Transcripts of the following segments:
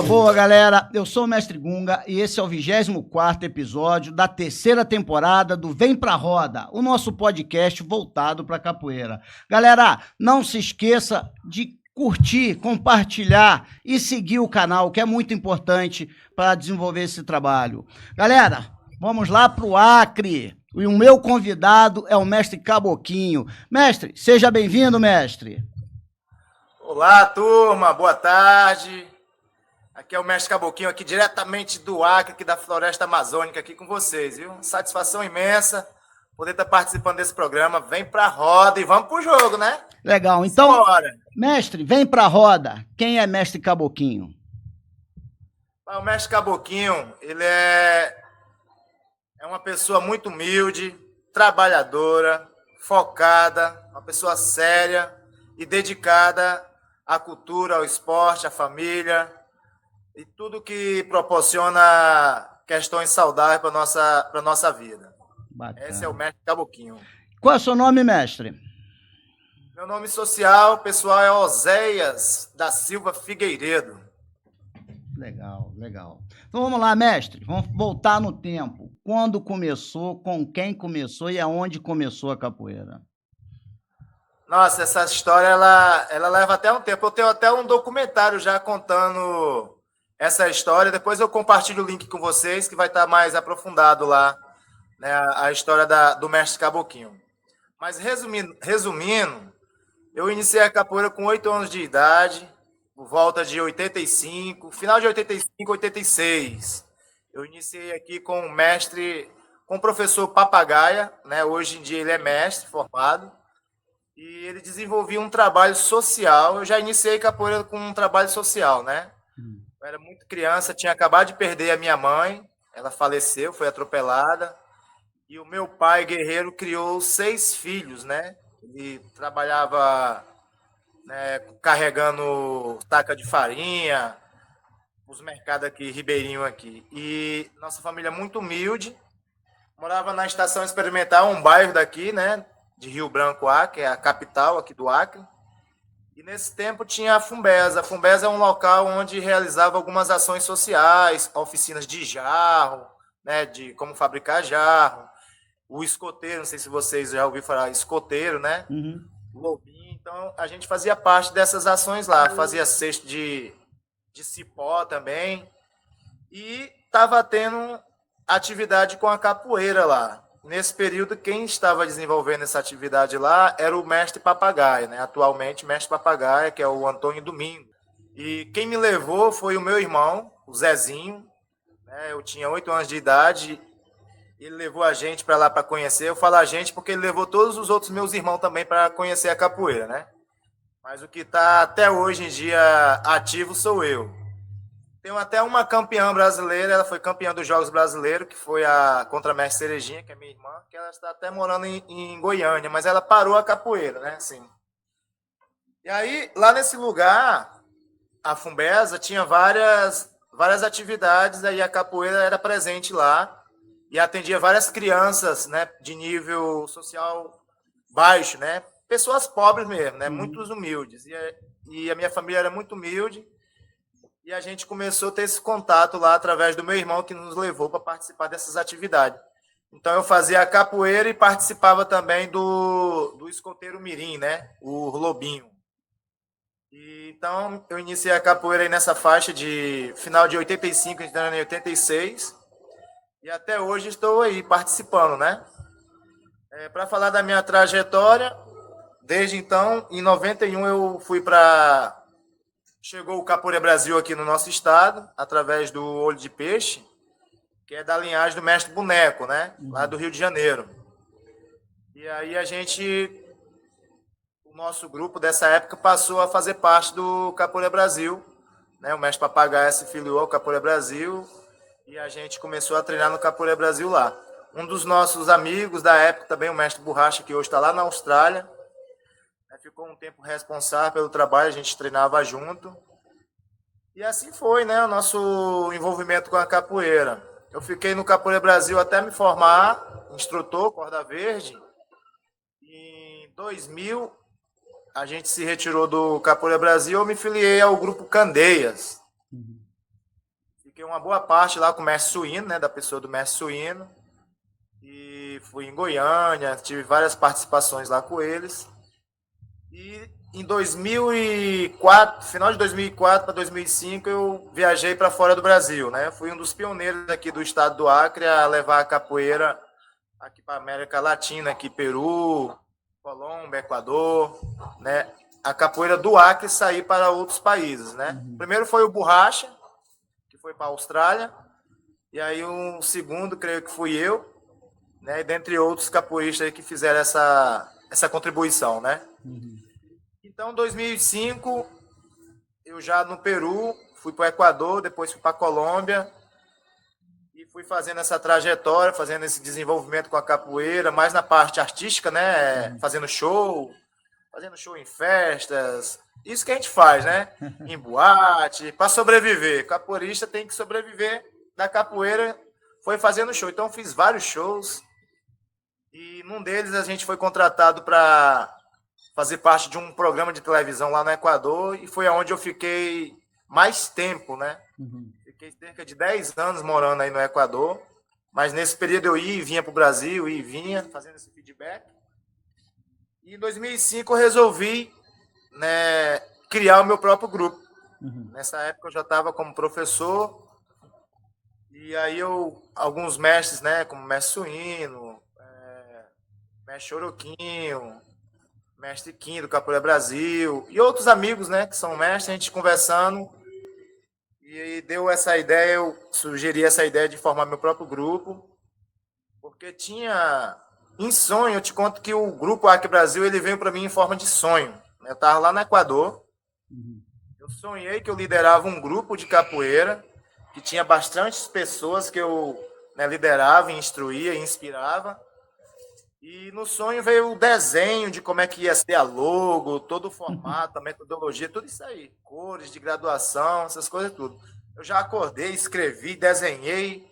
Boa, galera. Eu sou o Mestre Gunga e esse é o 24º episódio da terceira temporada do Vem Pra Roda, o nosso podcast voltado para capoeira. Galera, não se esqueça de curtir, compartilhar e seguir o canal, que é muito importante para desenvolver esse trabalho. Galera, vamos lá pro Acre. E o meu convidado é o Mestre Caboquinho. Mestre, seja bem-vindo, mestre. Olá, turma. Boa tarde. Aqui é o Mestre Caboquinho, aqui diretamente do Acre, aqui da Floresta Amazônica, aqui com vocês, viu? Satisfação imensa poder estar participando desse programa. Vem pra roda e vamos pro jogo, né? Legal, então, bora. Mestre, vem pra roda. Quem é Mestre Caboquinho? O Mestre Caboquinho, ele é uma pessoa muito humilde, trabalhadora, focada, uma pessoa séria e dedicada à cultura, ao esporte, à família, e tudo que proporciona questões saudáveis para a nossa vida. Bacana. Esse é o Mestre Caboquinho. Qual é o seu nome, mestre? Meu nome social, pessoal, é Oséias da Silva Figueiredo. Legal. Então vamos lá, mestre. Vamos voltar no tempo. Quando começou, com quem começou e aonde começou a capoeira? Nossa, essa história, ela leva até um tempo. Eu tenho até um documentário já contando essa história. Depois eu compartilho o link com vocês, que vai estar mais aprofundado lá, né, a história do Mestre Caboquinho. Mas resumindo, eu iniciei a capoeira com 8 anos de idade, por volta de 85, final de 85, 86. Eu iniciei aqui com o professor Papagaia, né? Hoje em dia ele é mestre formado, e ele desenvolvia um trabalho social. Eu já iniciei capoeira com um trabalho social, né? Eu era muito criança, tinha acabado de perder a minha mãe, ela faleceu, foi atropelada, e o meu pai, guerreiro, criou 6 filhos, né? Ele trabalhava, né, carregando taca de farinha, os mercados aqui, Ribeirinho aqui. E nossa família muito humilde, morava na Estação Experimental, um bairro daqui, né, de Rio Branco, Acre, é a capital aqui do Acre. E nesse tempo tinha a Fumbesa. A Fumbesa é um local onde realizava algumas ações sociais, oficinas de jarro, né, de como fabricar jarro. O escoteiro, não sei se vocês já ouviram falar, escoteiro, né? Uhum. Lobinho. Então, a gente fazia parte dessas ações lá. Fazia cesto de cipó também. E estava tendo atividade com a capoeira lá. Nesse período, quem estava desenvolvendo essa atividade lá era o Mestre Papagaia, né? Atualmente, Mestre Papagaia, que é o Antônio Domingo. E quem me levou foi o meu irmão, o Zezinho, né? Eu tinha 8 anos de idade. Ele levou a gente para lá para conhecer. Eu falo a gente porque ele levou todos os outros meus irmãos também para conhecer a capoeira, né? Mas o que está até hoje em dia ativo sou eu. Tenho até uma campeã brasileira, ela foi campeã dos Jogos Brasileiros, que foi a Contramestre Cerejinha, que é minha irmã, que ela está até morando em Goiânia, mas ela parou a capoeira, né? Assim. E aí, lá nesse lugar, a Fumbesa tinha várias atividades, aí a capoeira era presente lá e atendia várias crianças, né, de nível social baixo, né? Pessoas pobres mesmo, né? Muito humildes. E a minha família era muito humilde. E a gente começou a ter esse contato lá através do meu irmão, que nos levou para participar dessas atividades. Então, eu fazia a capoeira e participava também do escoteiro mirim, né? O lobinho. E, então, eu iniciei a capoeira aí nessa faixa de final de 85, entrando em 86. E até hoje estou aí participando, né? Para falar da minha trajetória, desde então, em 91 eu fui para... Chegou o Capoeira Brasil aqui no nosso estado, através do Olho de Peixe, que é da linhagem do Mestre Boneco, né? Lá do Rio de Janeiro. E aí o nosso grupo dessa época passou a fazer parte do Capoeira Brasil, né? O Mestre Papagaia se filiou ao Capoeira Brasil e a gente começou a treinar no Capoeira Brasil lá. Um dos nossos amigos da época também, o Mestre Borracha, que hoje está lá na Austrália, ficou um tempo responsável pelo trabalho, a gente treinava junto. E assim foi, né, o nosso envolvimento com a capoeira. Eu fiquei no Capoeira Brasil até me formar, instrutor, corda verde. Em 2000, a gente se retirou do Capoeira Brasil, eu me filiei ao grupo Candeias. Fiquei uma boa parte lá com o mestre Suíno, né, da pessoa do mestre Suíno. E fui em Goiânia, tive várias participações lá com eles. E em 2004, final de 2004 para 2005, eu viajei para fora do Brasil, né? Fui um dos pioneiros aqui do estado do Acre a levar a capoeira aqui para a América Latina, aqui Peru, Colômbia, Equador, né? A capoeira do Acre sair para outros países, né? Primeiro foi o Borracha, que foi para a Austrália, e aí o segundo, creio que fui eu, né? E dentre outros capoeiristas que fizeram essa contribuição, né? Então, em 2005, eu já no Peru, fui para o Equador, depois fui para a Colômbia, e fui fazendo essa trajetória, fazendo esse desenvolvimento com a capoeira, mais na parte artística, né? Fazendo show em festas, isso que a gente faz, né? Em boate, para sobreviver. Capoeirista tem que sobreviver da capoeira, foi fazendo show. Então, fiz vários shows, e num deles a gente foi contratado para fazer parte de um programa de televisão lá no Equador, e foi onde eu fiquei mais tempo, né? Fiquei cerca de 10 anos morando aí no Equador, mas nesse período eu ia e vinha para o Brasil, ia e vinha, fazendo esse feedback. E em 2005 eu resolvi, né, criar o meu próprio grupo. Nessa época eu já estava como professor, e aí alguns mestres, né, como mestre Suíno, mestre Choroquinho, mestre Kim do Capoeira Brasil, e outros amigos, né, que são mestres, a gente conversando, e deu essa ideia, eu sugeri essa ideia de formar meu próprio grupo, porque tinha, em sonho, eu te conto que o grupo Acre Brasil, ele veio para mim em forma de sonho. Eu estava lá no Equador, eu sonhei que eu liderava um grupo de capoeira, que tinha bastantes pessoas que eu, né, liderava, instruía, inspirava. E no sonho veio o desenho de como é que ia ser a logo, todo o formato, a metodologia, tudo isso aí. Cores de graduação, essas coisas tudo. Eu já acordei, escrevi, desenhei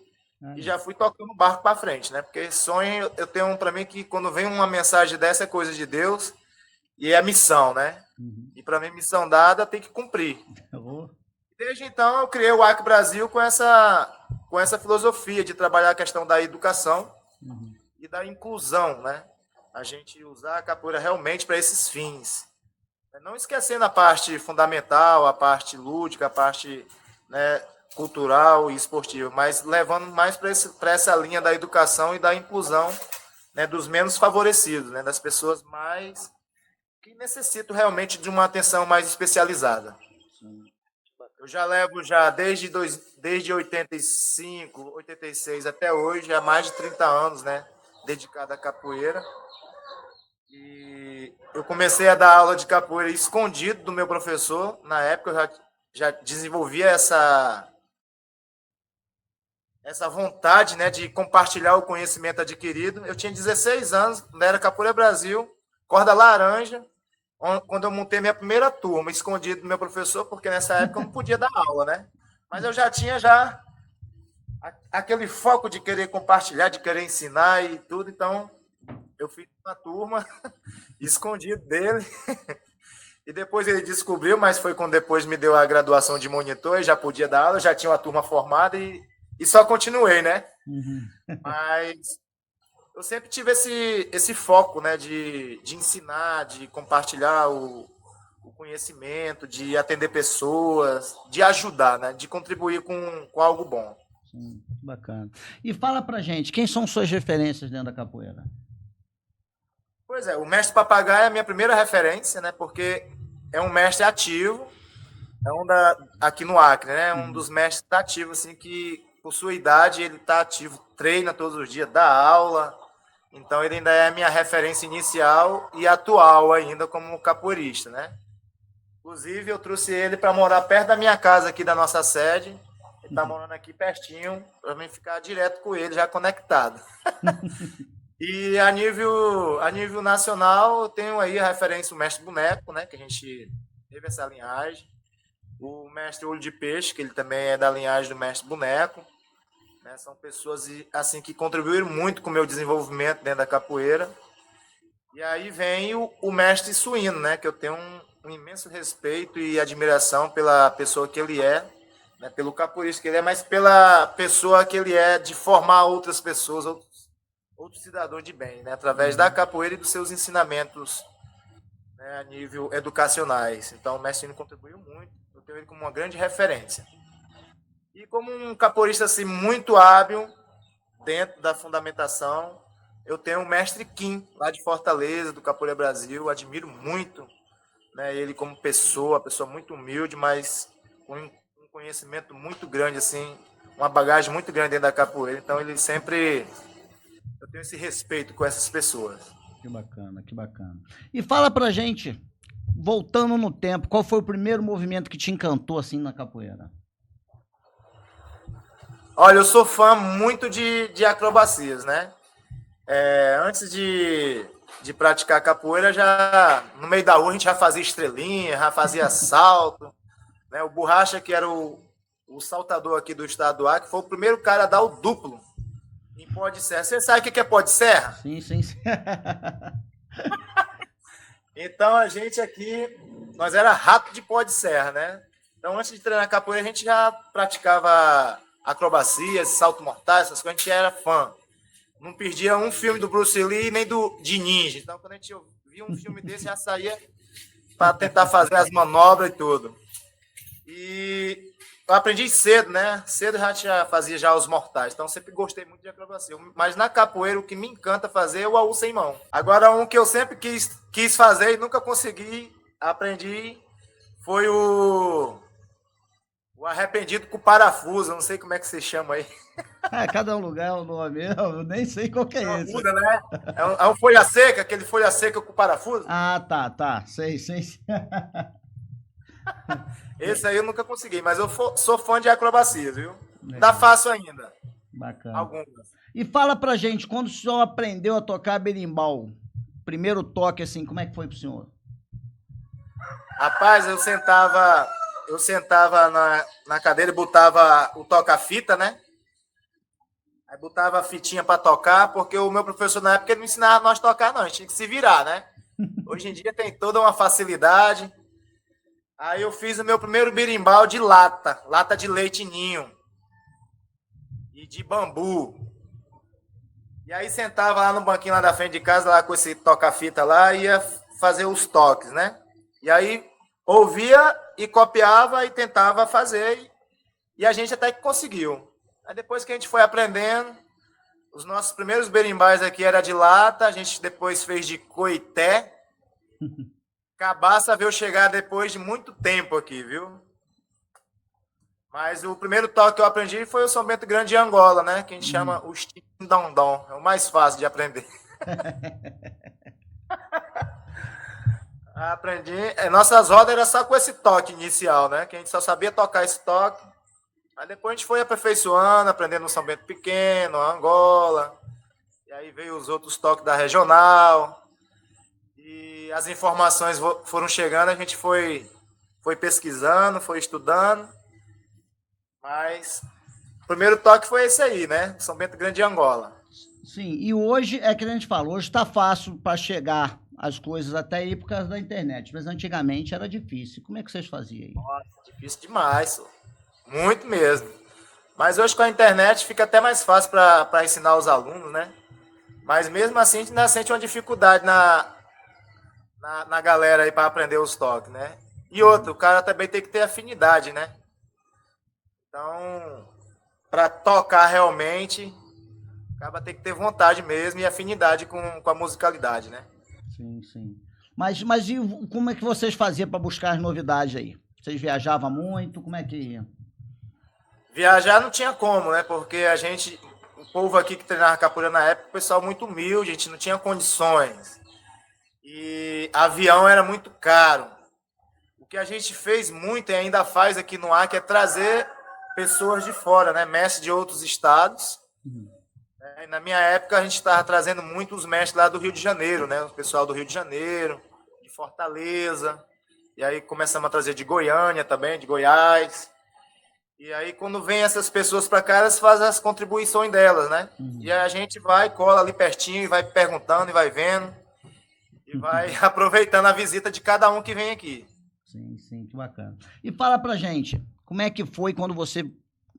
e já fui tocando o barco para frente, né? Porque sonho, eu tenho para mim que quando vem uma mensagem dessa é coisa de Deus e é missão, né? E para mim, missão dada tem que cumprir. Desde então, eu criei o Acre Brasil com essa filosofia de trabalhar a questão da educação e da inclusão, né? A gente usar a capoeira realmente para esses fins. Não esquecendo a parte fundamental, a parte lúdica, a parte, né, cultural e esportiva, mas levando mais para essa linha da educação e da inclusão, né, dos menos favorecidos, né, das pessoas mais que necessitam realmente de uma atenção mais especializada. Eu já levo desde 85, 86 até hoje, há mais de 30 anos, né, dedicado à capoeira. E eu comecei a dar aula de capoeira escondido do meu professor. Na época eu já desenvolvia essa vontade, né, de compartilhar o conhecimento adquirido. Eu tinha 16 anos, era Capoeira Brasil, corda laranja, quando eu montei minha primeira turma, escondido do meu professor, porque nessa época eu não podia dar aula, né? Mas eu já tinha aquele foco de querer compartilhar, de querer ensinar e tudo, então eu fiz uma turma escondido dele. E depois ele descobriu, mas foi quando depois me deu a graduação de monitor, e já podia dar aula, já tinha uma turma formada e só continuei, né? Mas eu sempre tive esse foco, né, de ensinar, de compartilhar o conhecimento, de atender pessoas, de ajudar, né, de contribuir com algo bom. Bacana. E fala pra gente, quem são suas referências dentro da capoeira? Pois é, o mestre Papagaio é a minha primeira referência, né, porque é um mestre ativo, aqui no Acre, né, um dos mestres ativos, assim, que por sua idade ele está ativo, treina todos os dias, dá aula, então ele ainda é a minha referência inicial e atual ainda como capoeirista, né. Inclusive eu trouxe ele para morar perto da minha casa aqui da nossa sede, ele está morando aqui pertinho, para mim ficar direto com ele, já conectado. E a nível nacional, eu tenho aí a referência o mestre Boneco, né, que a gente teve essa linhagem, o mestre Olho de Peixe, que ele também é da linhagem do mestre Boneco, né, são pessoas assim que contribuíram muito com o meu desenvolvimento dentro da capoeira. E aí vem o mestre Suíno, né? Que eu tenho um imenso respeito e admiração pela pessoa que ele é, né, pelo capoeirista que ele é, mas pela pessoa que ele é de formar outras pessoas, outros cidadãos de bem, né? Através da capoeira e dos seus ensinamentos, né, a nível educacionais. Então o mestre Suíno contribuiu muito, eu tenho ele como uma grande referência. E como um capoeirista assim, muito hábil dentro da fundamentação, eu tenho o mestre Kim, lá de Fortaleza, do Capoeira Brasil. Admiro muito, né, ele como pessoa muito humilde, mas com um conhecimento muito grande, assim, uma bagagem muito grande dentro da capoeira. Então, ele sempre... Eu tenho esse respeito com essas pessoas. Que bacana, que bacana. E fala pra gente, voltando no tempo, qual foi o primeiro movimento que te encantou, assim, na capoeira? Olha, eu sou fã muito de acrobacias, né? Antes de praticar capoeira, já no meio da rua a gente já fazia estrelinha, já fazia salto, né? O Borracha, que era o saltador aqui do estado do Acre, foi o primeiro cara a dar o duplo em pó de serra. Você sabe o que é pó de serra? Sim, sim, sim. Então a gente aqui, nós era rato de pó de serra, né? Então antes de treinar capoeira a gente já praticava acrobacias, salto mortal, essas coisas, a gente era fã. Não perdia um filme do Bruce Lee nem de ninja. Então, quando a gente via um filme desse, já saía para tentar fazer as manobras e tudo. E eu aprendi cedo, né? Cedo já fazia já os mortais. Então, sempre gostei muito de acrobacia. Mas na capoeira, o que me encanta fazer é o AU sem mão. Agora, um que eu sempre quis fazer e nunca consegui, aprendi, foi o arrependido com parafuso. Eu não sei como é que você chama aí. Cada lugar é um nome, eu nem sei qual que é esse. Muda, né? É um folha seca, aquele folha seca com parafuso. Ah, tá, sei. Esse aí eu nunca consegui, mas eu sou fã de acrobacias, viu? Legal. Tá fácil ainda. Bacana. Algumas. E fala pra gente, quando o senhor aprendeu a tocar berimbau, primeiro toque assim, como é que foi pro senhor? Rapaz, eu sentava na cadeira e botava o toca-fita, né? Aí botava a fitinha para tocar, porque o meu professor na época ele não ensinava nós a tocar, não. A gente tinha que se virar, né? Hoje em dia tem toda uma facilidade. Aí eu fiz o meu primeiro berimbau de lata de leite ninho e de bambu. E aí sentava lá no banquinho lá da frente de casa, lá com esse toca-fita lá, e ia fazer os toques, né? E aí ouvia e copiava e tentava fazer, e a gente até que conseguiu. Aí depois que a gente foi aprendendo, os nossos primeiros berimbais aqui era de lata, a gente depois fez de coité. Cabaça veio chegar depois de muito tempo aqui, viu? Mas o primeiro toque que eu aprendi foi o São Bento Grande de Angola, né? Que a gente chama o Stindondon. É o mais fácil de aprender. Aprendi. Nossas rodas eram só com esse toque inicial, né? Que a gente só sabia tocar esse toque. Aí depois a gente foi aperfeiçoando, aprendendo o São Bento Pequeno, a Angola. E aí veio os outros toques da regional. E as informações foram chegando, a gente foi pesquisando, foi estudando. Mas o primeiro toque foi esse aí, né? São Bento Grande de Angola. Sim, e hoje é que a gente falou, hoje está fácil para chegar as coisas até aí por causa da internet, mas antigamente era difícil. Como é que vocês faziam aí? Nossa, difícil demais, só. Muito mesmo. Mas hoje com a internet fica até mais fácil para ensinar os alunos, né? Mas mesmo assim a gente ainda sente uma dificuldade na galera aí para aprender os toques, né? E outro, o cara também tem que ter afinidade, né? Então, para tocar realmente, acaba tem que ter vontade mesmo e afinidade com a musicalidade, né? Sim. Mas e como é que vocês faziam para buscar as novidades aí? Vocês viajavam muito? Como é que ia? Viajar não tinha como, né? Porque o povo aqui que treinava capoeira na época, o pessoal muito humilde, a gente não tinha condições. E avião era muito caro. O que a gente fez muito e ainda faz aqui no Acre é trazer pessoas de fora, né? Mestres de outros estados. Na minha época, a gente estava trazendo muitos mestres lá do Rio de Janeiro, né? O pessoal do Rio de Janeiro, de Fortaleza. E aí começamos a trazer de Goiânia também, de Goiás. E aí, quando vem essas pessoas para cá, elas fazem as contribuições delas, né? E a gente vai, cola ali pertinho e vai perguntando e vai vendo. E vai aproveitando a visita de cada um que vem aqui. Sim, sim, que bacana. E fala pra gente, como é que foi quando você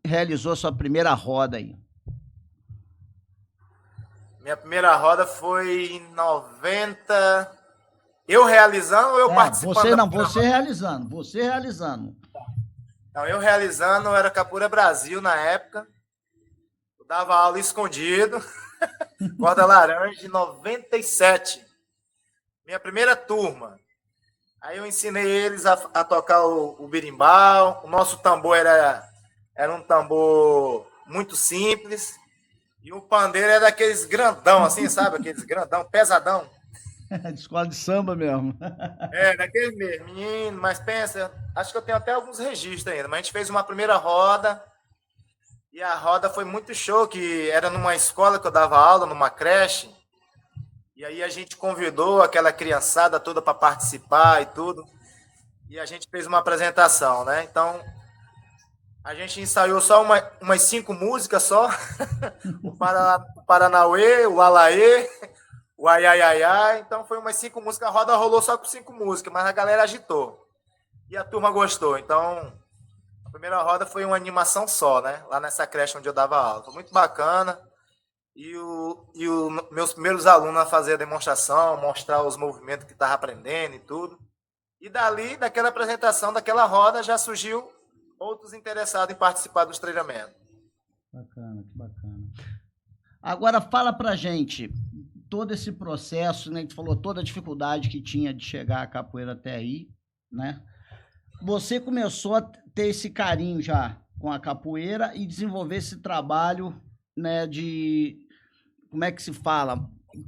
realizou a sua primeira roda aí? Minha primeira roda foi em 90. Eu realizando ou eu participando? Você realizando. Não, eu realizando, eu era Capoeira Brasil na época. Eu dava aula escondido. Corda Laranja de 97. Minha primeira turma. Aí eu ensinei eles a tocar o berimbau. O nosso tambor era um tambor muito simples. E o pandeiro era daqueles grandão, assim, sabe? Aqueles grandão, pesadão. De escola de samba mesmo. Daquele mesmo. Menino, mas pensa, acho que eu tenho até alguns registros ainda. Mas a gente fez uma primeira roda. E a roda foi muito show, que era numa escola que eu dava aula, numa creche. E aí a gente convidou aquela criançada toda para participar e tudo. E a gente fez uma apresentação, né? Então, a gente ensaiou só umas 5 músicas só. O Paranauê, o Alaê, o Aiaiaiai. Então, foi umas 5 músicas. A roda rolou só com 5 músicas, mas a galera agitou. E a turma gostou. Então, a primeira roda foi uma animação só, né? Lá nessa creche onde eu dava aula. Foi muito bacana. E meus primeiros alunos a fazer a demonstração, mostrar os movimentos que estavam aprendendo e tudo. E dali, daquela apresentação, daquela roda, já surgiu outros interessados em participar dos treinamentos. Bacana, que bacana. Agora fala pra gente, todo esse processo, né, que tu falou, toda a dificuldade que tinha de chegar a capoeira até aí, né? Você começou a ter esse carinho já com a capoeira e desenvolver esse trabalho, né, de, como é que se fala,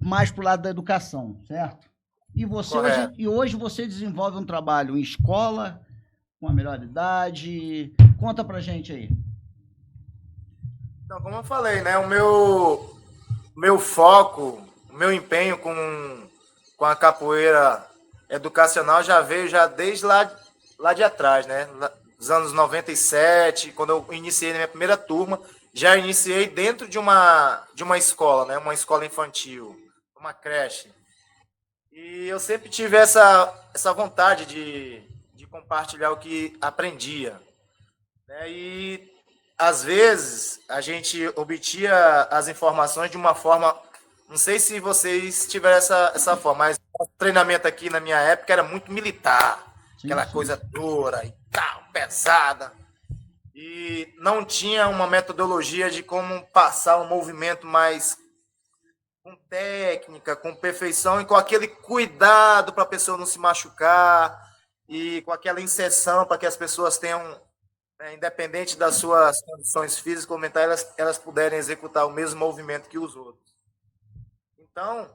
mais pro lado da educação, certo? E hoje você desenvolve um trabalho em escola, com a melhor idade. Conta pra gente aí. Então, como eu falei, né, o meu foco, o meu empenho com a capoeira educacional já veio desde lá de atrás, né? Dos anos 97, quando eu iniciei na minha primeira turma, já iniciei dentro de uma escola, né? Uma escola infantil, uma creche. E eu sempre tive essa vontade de compartilhar o que aprendia, né? E às vezes a gente obtinha as informações de uma forma, não sei se vocês tiveram essa forma, mas o treinamento aqui na minha época era muito militar, aquela coisa dura e tal, pesada. E não tinha uma metodologia de como passar um movimento mais com técnica, com perfeição e com aquele cuidado para a pessoa não se machucar e com aquela inserção para que as pessoas tenham, né, independente das suas condições físicas ou mentais, elas puderem executar o mesmo movimento que os outros. Então,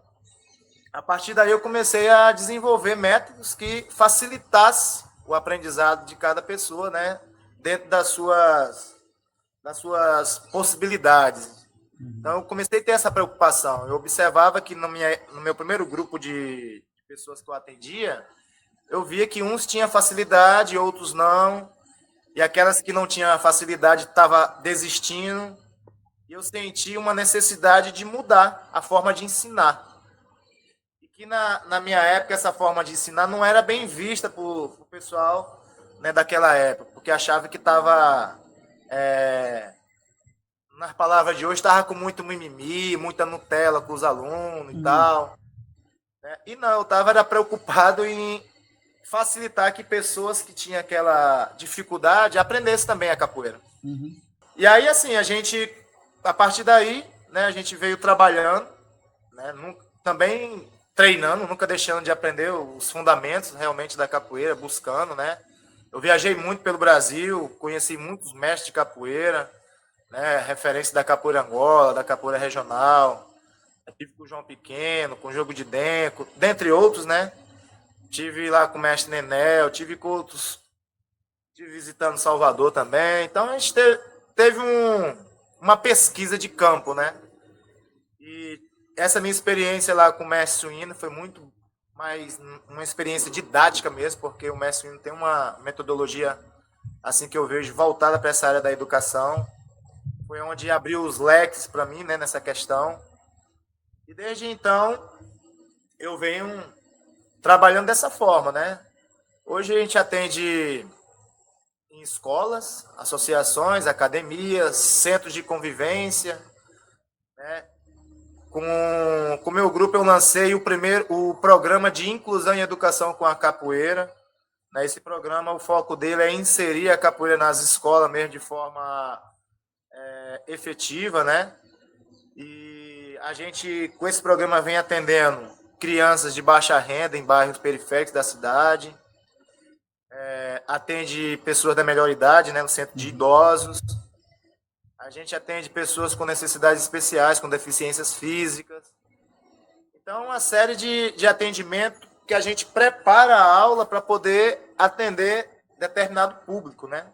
a partir daí eu comecei a desenvolver métodos que facilitassem o aprendizado de cada pessoa, né, dentro das suas possibilidades. Então, eu comecei a ter essa preocupação. Eu observava que no meu primeiro grupo de pessoas que eu atendia, eu via que uns tinham facilidade, outros não. E aquelas que não tinham facilidade estavam desistindo. E eu senti uma necessidade de mudar a forma de ensinar. E que na minha época, essa forma de ensinar não era bem vista por pessoal, né, daquela época, porque achava que estava... nas palavras de hoje, estava com muito mimimi, muita Nutella com os alunos e tal. Né? E não, eu estava preocupado em facilitar que pessoas que tinham aquela dificuldade aprendessem também a capoeira. Uhum. E aí, assim, a partir daí, né, a gente veio trabalhando, né, também treinando, nunca deixando de aprender os fundamentos realmente da capoeira, buscando, né. Eu viajei muito pelo Brasil, conheci muitos mestres de capoeira, né, referência da capoeira Angola, da capoeira regional. Eu tive com o João Pequeno, com o Jogo de Denco, dentre outros, né. Tive lá com o mestre Nenel, tive com outros, tive visitando Salvador também. Então a gente teve uma pesquisa de campo, né. E essa minha experiência lá com o mestre Suíno foi muito mais uma experiência didática mesmo, porque o mestre Suíno tem uma metodologia, assim que eu vejo, voltada para essa área da educação. Foi onde abriu os leques para mim, né, nessa questão. E desde então, eu venho trabalhando dessa forma, né? Hoje a gente atende em escolas, associações, academias, centros de convivência, né? Com o meu grupo eu lancei o programa de inclusão e educação com a capoeira. Esse programa, o foco dele é inserir a capoeira nas escolas mesmo de forma efetiva, né? E a gente, com esse programa, vem atendendo crianças de baixa renda em bairros periféricos da cidade, atende pessoas da melhor idade, né, no centro de idosos, a gente atende pessoas com necessidades especiais, com deficiências físicas. Então, uma série de atendimento que a gente prepara a aula para poder atender determinado público, né?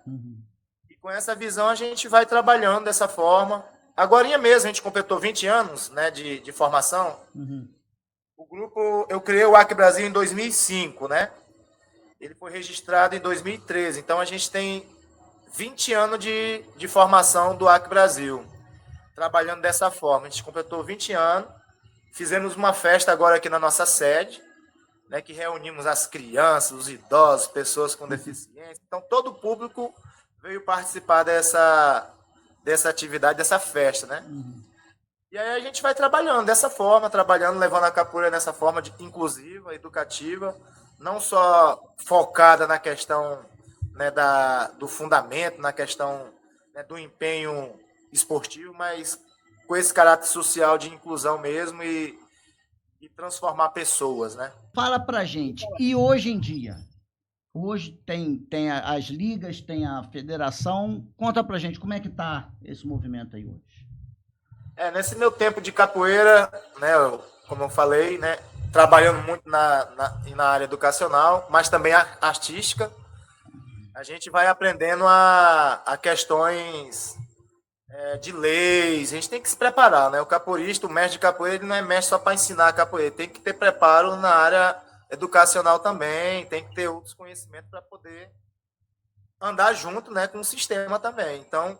E com essa visão a gente vai trabalhando dessa forma. Agorinha mesmo, a gente completou 20 anos, né, de formação. O grupo, eu criei o AC Brasil em 2005, né? Ele foi registrado em 2013. Então, a gente tem 20 anos de formação do AC Brasil, trabalhando dessa forma. A gente completou 20 anos, fizemos uma festa agora aqui na nossa sede, né, que reunimos as crianças, os idosos, pessoas com deficiência. Então, todo o público veio participar dessa atividade, dessa festa, né? E aí a gente vai trabalhando dessa forma, levando a capoeira dessa forma inclusiva, educativa, não só focada na questão, né, do fundamento, na questão, né, do empenho esportivo, mas com esse caráter social de inclusão mesmo e transformar pessoas, né? Fala pra gente, e hoje em dia? Hoje tem as ligas, tem a federação. Conta pra gente como é que tá esse movimento aí hoje. Nesse meu tempo de capoeira, né, como eu falei, né, trabalhando muito na área educacional, mas também artística, a gente vai aprendendo a questões de leis. A gente tem que se preparar, né? O capoeirista, o mestre de capoeira, ele não é mestre só para ensinar a capoeira, tem que ter preparo na área educacional também, tem que ter outros conhecimentos para poder andar junto, né, com o sistema também. Então,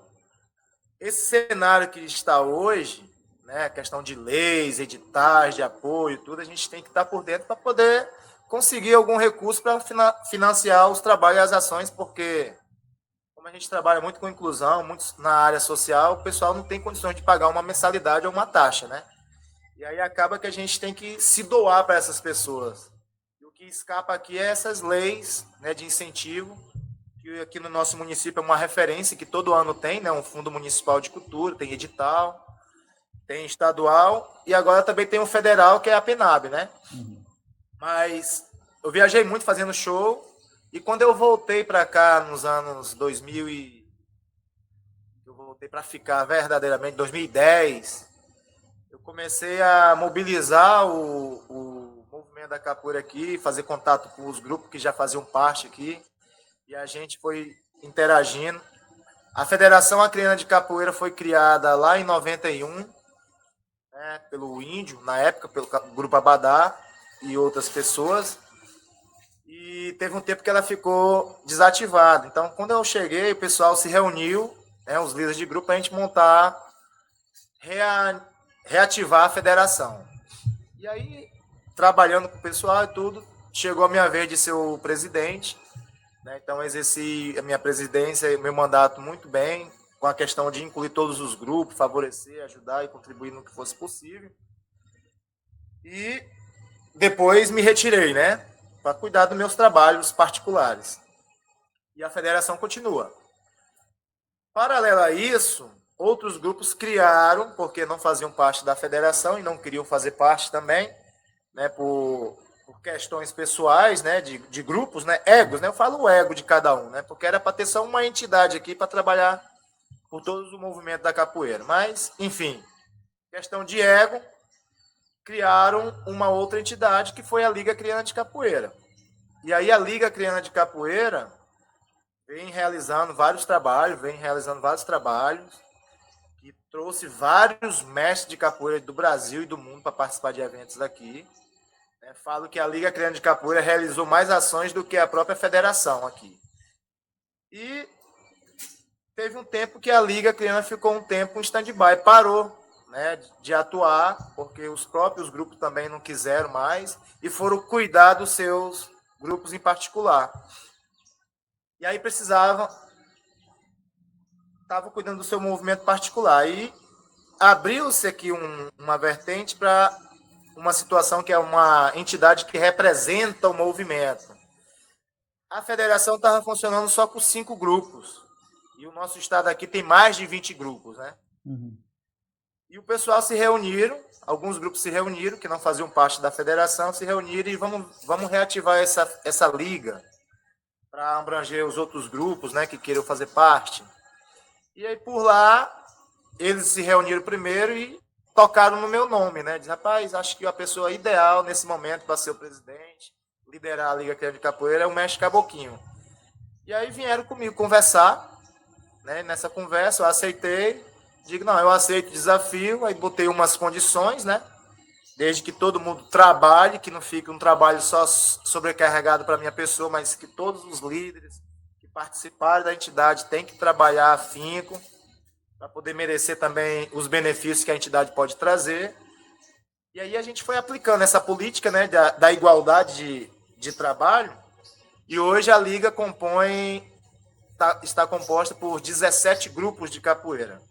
esse cenário que está hoje, né, a questão de leis, editais, de apoio, tudo, a gente tem que estar por dentro para poder conseguir algum recurso para financiar os trabalhos e as ações, porque como a gente trabalha muito com inclusão, muito na área social, o pessoal não tem condições de pagar uma mensalidade ou uma taxa, né? E aí acaba que a gente tem que se doar para essas pessoas. E o que escapa aqui é essas leis, né, de incentivo, que aqui no nosso município é uma referência que todo ano tem, né, um Fundo Municipal de Cultura, tem edital, tem estadual e agora também tem o federal, que é a PENAB, né? Mas eu viajei muito fazendo show e quando eu voltei para cá nos anos 2000 eu voltei para ficar verdadeiramente 2010, eu comecei a mobilizar o movimento da capoeira aqui, fazer contato com os grupos que já faziam parte aqui e a gente foi interagindo. A Federação Acreana de Capoeira foi criada lá em 91, né, pelo Índio, na época, pelo Grupo Abadá e outras pessoas. E teve um tempo que ela ficou desativada. Então, quando eu cheguei, o pessoal se reuniu, né, os líderes de grupo, para a gente montar, reativar a federação. E aí, trabalhando com o pessoal e tudo, chegou a minha vez de ser o presidente. Né, então, exerci a minha presidência e meu mandato muito bem, com a questão de incluir todos os grupos, favorecer, ajudar e contribuir no que fosse possível. E depois me retirei, né, para cuidar dos meus trabalhos particulares. E a federação continua. Paralelo a isso, outros grupos criaram, porque não faziam parte da federação e não queriam fazer parte também, né, por questões pessoais, né, de grupos, né, egos, né, eu falo o ego de cada um, né, porque era para ter só uma entidade aqui para trabalhar por todo o movimento da capoeira. Mas, enfim, questão de ego, criaram uma outra entidade que foi a Liga Acreana de Capoeira. E aí a Liga Acreana de Capoeira vem realizando vários trabalhos, e trouxe vários mestres de capoeira do Brasil e do mundo para participar de eventos aqui. Falo que a Liga Acreana de Capoeira realizou mais ações do que a própria federação aqui. E teve um tempo que a Liga Acreana ficou um tempo em stand-by, parou, né, de atuar, porque os próprios grupos também não quiseram mais e foram cuidar dos seus grupos em particular. E aí estavam cuidando do seu movimento particular. E abriu-se aqui uma vertente para uma situação que é uma entidade que representa o movimento. A federação estava funcionando só com 5 grupos. E o nosso estado aqui tem mais de 20 grupos, né? Uhum. E o pessoal se reuniram, alguns grupos se reuniram, que não faziam parte da federação, se reuniram e vamos reativar essa liga para abranger os outros grupos, né, que queiram fazer parte. E aí, por lá, eles se reuniram primeiro e tocaram no meu nome, né? Diz, rapaz, acho que a pessoa ideal nesse momento para ser o presidente, liderar a Liga Criança de Capoeira é o Mestre Caboquinho. E aí vieram comigo conversar, né? Nessa conversa eu aceitei, digo, não, eu aceito o desafio, aí botei umas condições, né? Desde que todo mundo trabalhe, que não fique um trabalho só sobrecarregado para a minha pessoa, mas que todos os líderes que participarem da entidade têm que trabalhar afinco para poder merecer também os benefícios que a entidade pode trazer. E aí a gente foi aplicando essa política, né, da igualdade de trabalho, e hoje a Liga está composta por 17 grupos de capoeira,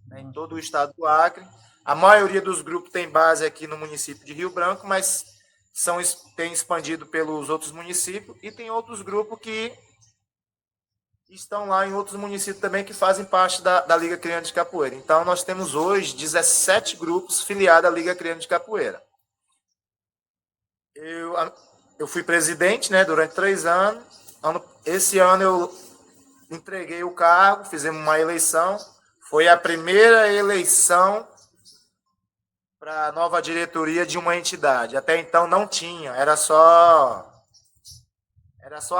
né, em todo o estado do Acre. A maioria dos grupos tem base aqui no município de Rio Branco, mas tem expandido pelos outros municípios, e tem outros grupos que estão lá em outros municípios também que fazem parte da Liga Criança de Capoeira. Então, nós temos hoje 17 grupos filiados à Liga Criança de Capoeira. Eu fui presidente, né, durante 3 anos. Esse ano eu entreguei o cargo, fizemos uma eleição. Foi a primeira eleição para a nova diretoria de uma entidade. Até então não tinha, era só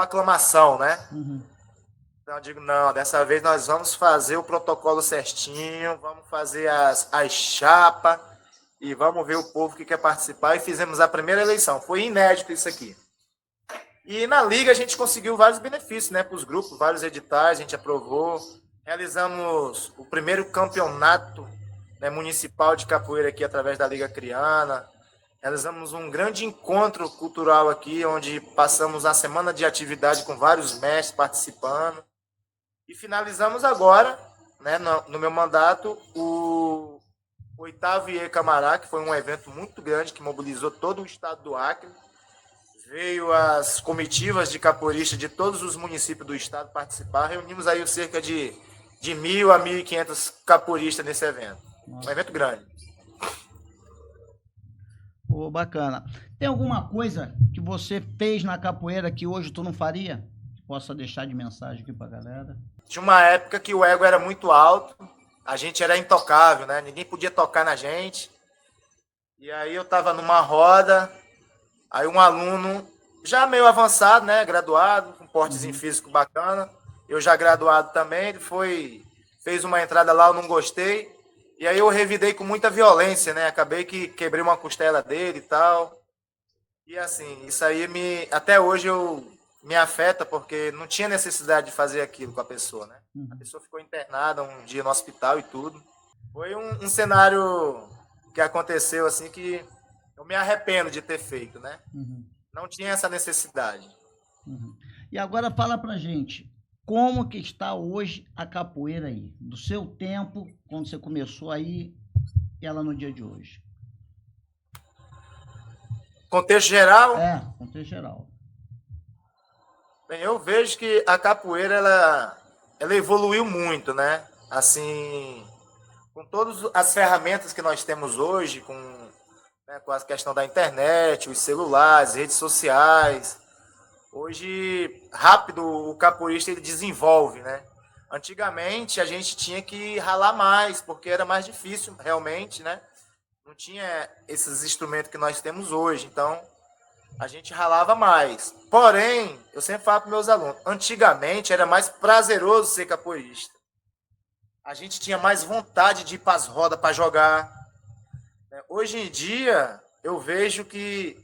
aclamação, né? Uhum. Então eu digo, não, dessa vez nós vamos fazer o protocolo certinho, vamos fazer as chapas e vamos ver o povo que quer participar. E fizemos a primeira eleição. Foi inédito isso aqui. E na Liga a gente conseguiu vários benefícios, né, para os grupos, vários editais, a gente aprovou. Realizamos o primeiro campeonato, né, municipal de capoeira aqui através da Liga Criana. Realizamos um grande encontro cultural aqui, onde passamos a semana de atividade com vários mestres participando. E finalizamos agora, né, no meu mandato, o 8º IE Camará, que foi um evento muito grande, que mobilizou todo o estado do Acre. Veio as comitivas de capoeiristas de todos os municípios do estado participar. Reunimos aí cerca de 1.000 a 1.500 capoeiristas nesse evento. Um evento grande. Pô, bacana. Tem alguma coisa que você fez na capoeira que hoje tu não faria? Possa deixar de mensagem aqui pra galera. Tinha uma época que o ego era muito alto, a gente era intocável, né? Ninguém podia tocar na gente. E aí eu tava numa roda, aí um aluno já meio avançado, né? Graduado, com portezinho físico bacana. Eu já graduado também, ele fez uma entrada lá, eu não gostei. E aí eu revidei com muita violência, né? Acabei que quebrei uma costela dele e tal. E assim, isso aí até hoje me afeta, porque não tinha necessidade de fazer aquilo com a pessoa, né? A pessoa ficou internada um dia no hospital e tudo. Foi um cenário que aconteceu assim que eu me arrependo de ter feito, né? Não tinha essa necessidade. E agora fala pra gente, como que está hoje a capoeira aí? Do seu tempo, quando você começou aí, e ela no dia de hoje? Contexto geral? Contexto geral. Bem, eu vejo que a capoeira, ela evoluiu muito, né? Assim, com todas as ferramentas que nós temos hoje, né, com a questão da internet, os celulares, redes sociais. Hoje, rápido, o capoeirista ele desenvolve, né? Antigamente, a gente tinha que ralar mais, porque era mais difícil, realmente, né? Não tinha esses instrumentos que nós temos hoje, então a gente ralava mais. Porém, eu sempre falo para meus alunos, antigamente era mais prazeroso ser capoeirista. A gente tinha mais vontade de ir para as rodas para jogar. Hoje em dia, eu vejo que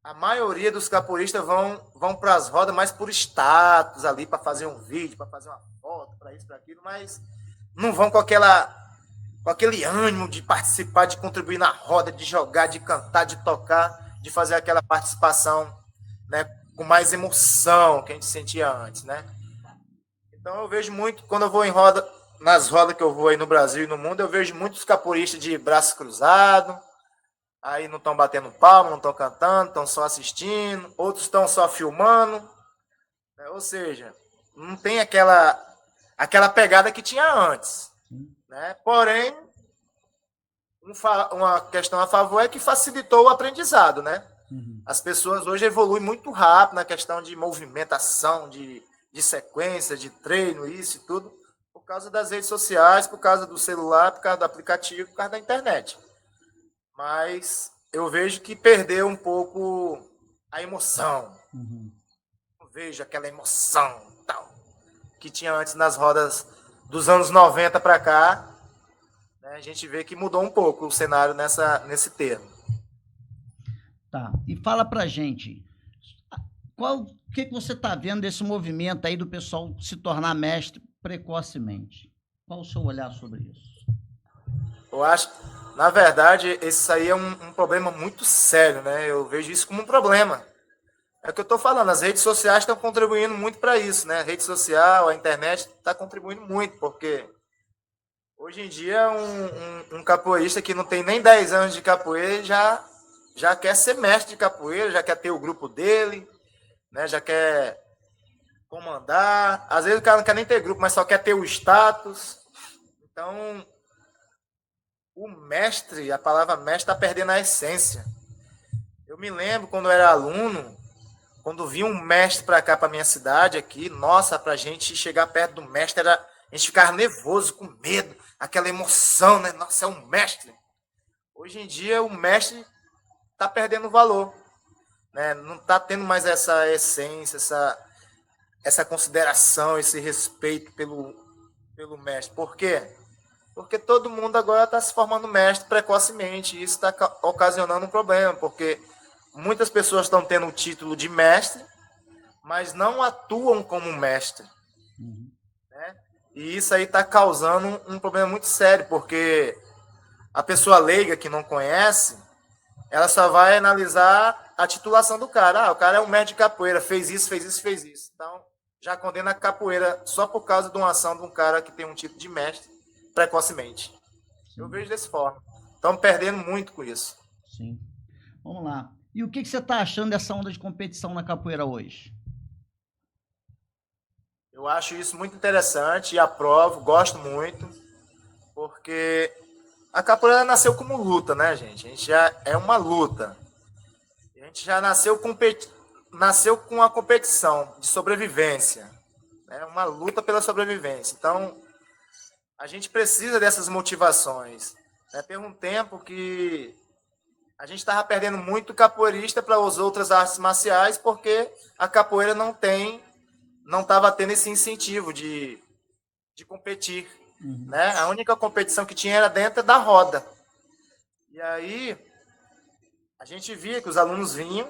a maioria dos capoeiristas vão para as rodas mais por status ali, para fazer um vídeo, para fazer uma foto, para isso, para aquilo, mas não vão com com aquele ânimo de participar, de contribuir na roda, de jogar, de cantar, de tocar, de fazer aquela participação, né, com mais emoção que a gente sentia antes, né? Então eu vejo muito, quando eu vou em roda, nas rodas que eu vou aí no Brasil e no mundo, eu vejo muitos capoeiristas de braço cruzado, aí não estão batendo palma, não estão cantando, estão só assistindo, outros estão só filmando, né? Ou seja, não tem aquela pegada que tinha antes, né? Porém, uma questão a favor é que facilitou o aprendizado, né? As pessoas hoje evoluem muito rápido na questão de movimentação, de sequência, de treino, isso e tudo, por causa das redes sociais, por causa do celular, por causa do aplicativo, por causa da internet. Mas eu vejo que perdeu um pouco a emoção. Eu vejo aquela emoção tal que tinha antes nas rodas dos anos 90 para cá, né? A gente vê que mudou um pouco o cenário nesse termo. Tá, e fala pra gente, o que você tá vendo desse movimento aí do pessoal se tornar mestre precocemente? Qual o seu olhar sobre isso? Eu acho, na verdade, esse aí é um problema muito sério, né? Eu vejo isso como um problema. É o que eu estou falando, as redes sociais estão contribuindo muito para isso, né? A rede social, a internet está contribuindo muito, porque hoje em dia um capoeirista que não tem nem 10 anos de capoeira já quer ser mestre de capoeira, já quer ter o grupo dele, né? Já quer comandar. Às vezes o cara não quer nem ter grupo, mas só quer ter o status. Então, o mestre, a palavra mestre está perdendo a essência. Eu me lembro quando eu era aluno, quando vinha um mestre para cá, para minha cidade aqui, nossa, para a gente chegar perto do mestre, a gente ficava nervoso, com medo, aquela emoção, né? Nossa, é um mestre. Hoje em dia, o mestre está perdendo valor, né? Não está tendo mais essa essência, essa consideração, esse respeito pelo mestre. Por quê? Porque todo mundo agora está se formando mestre precocemente, e isso está ocasionando um problema, porque muitas pessoas estão tendo o título de mestre, mas não atuam como mestre. Né? E isso aí está causando um problema muito sério, porque a pessoa leiga que não conhece, ela só vai analisar a titulação do cara. Ah, o cara é um mestre de capoeira, fez isso, fez isso, fez isso. Então, já condena a capoeira só por causa de uma ação de um cara que tem um título de mestre precocemente. Eu vejo dessa forma. Estamos perdendo muito com isso. Sim. Vamos lá. E o que você está achando dessa onda de competição na capoeira hoje? Eu acho isso muito interessante e aprovo, gosto muito, porque a capoeira nasceu como luta, né, gente? A gente já é uma luta. A gente já nasceu com a competição de sobrevivência. É uma luta pela sobrevivência. Então, a gente precisa dessas motivações. Né? Teve um tempo que a gente estava perdendo muito capoeirista para as outras artes marciais porque a capoeira não estava tendo esse incentivo de competir. Né? A única competição que tinha era dentro da roda. E aí, a gente via que os alunos vinham.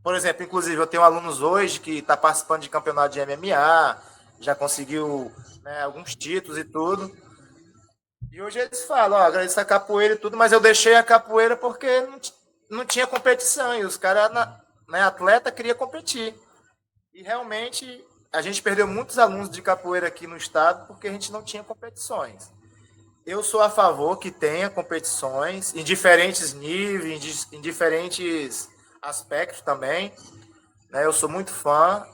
Por exemplo, inclusive, eu tenho alunos hoje que está participando de campeonato de MMA, já conseguiu, né, alguns títulos e tudo. E hoje eles falam, agradeço a capoeira e tudo, mas eu deixei a capoeira porque não tinha competição. E os caras, né, atleta, queria competir. E realmente a gente perdeu muitos alunos de capoeira aqui no estado porque a gente não tinha competições. Eu sou a favor que tenha competições em diferentes níveis, em diferentes aspectos também. Né? Eu sou muito fã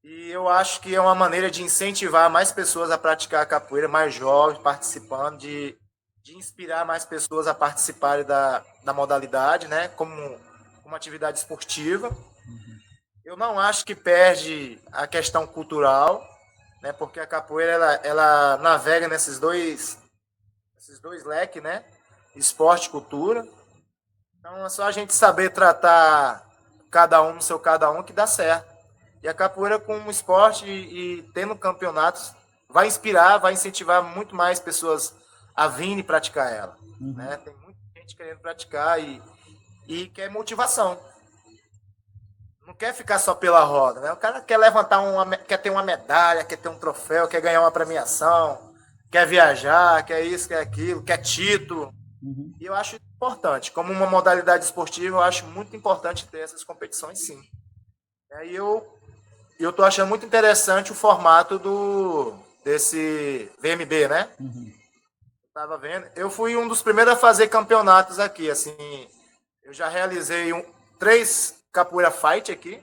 e eu acho que é uma maneira de incentivar mais pessoas a praticar a capoeira, mais jovens participando, de inspirar mais pessoas a participarem da modalidade, né? Como uma atividade esportiva. Eu não acho que perde a questão cultural, né? Porque a capoeira ela navega nesses dois leques, né? Esporte e cultura. Então é só a gente saber tratar cada um no seu cada um que dá certo. E a capoeira como esporte e tendo campeonatos vai inspirar, vai incentivar muito mais pessoas a virem praticar ela. Né? Tem muita gente querendo praticar e quer motivação. Não quer ficar só pela roda, né? O cara quer levantar quer ter uma medalha, quer ter um troféu, quer ganhar uma premiação, quer viajar, quer isso, quer aquilo, quer título. Uhum. E eu acho importante. Como uma modalidade esportiva, eu acho muito importante ter essas competições, sim. E eu estou achando muito interessante o formato desse VMB, né? Uhum. Tava vendo. Eu fui um dos primeiros a fazer campeonatos aqui, assim. Eu já realizei 3 capoeira fight aqui.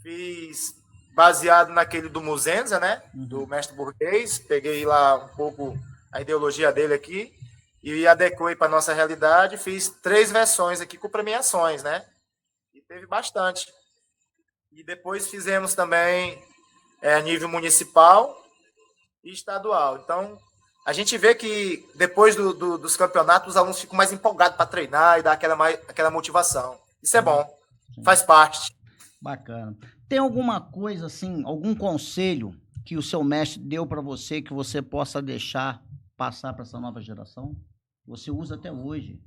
Fiz baseado naquele do Muzenza, né? Do mestre burguês. Peguei lá um pouco a ideologia dele aqui e adequei para nossa realidade. Fiz 3 versões aqui com premiações, né? E teve bastante. E depois fizemos também a nível municipal e estadual. Então, a gente vê que depois dos campeonatos, os alunos ficam mais empolgados para treinar e dar aquela motivação. Isso é bom, faz parte. Bacana. Tem alguma coisa assim, algum conselho que o seu mestre deu para você que você possa deixar passar para essa nova geração? Você usa até hoje.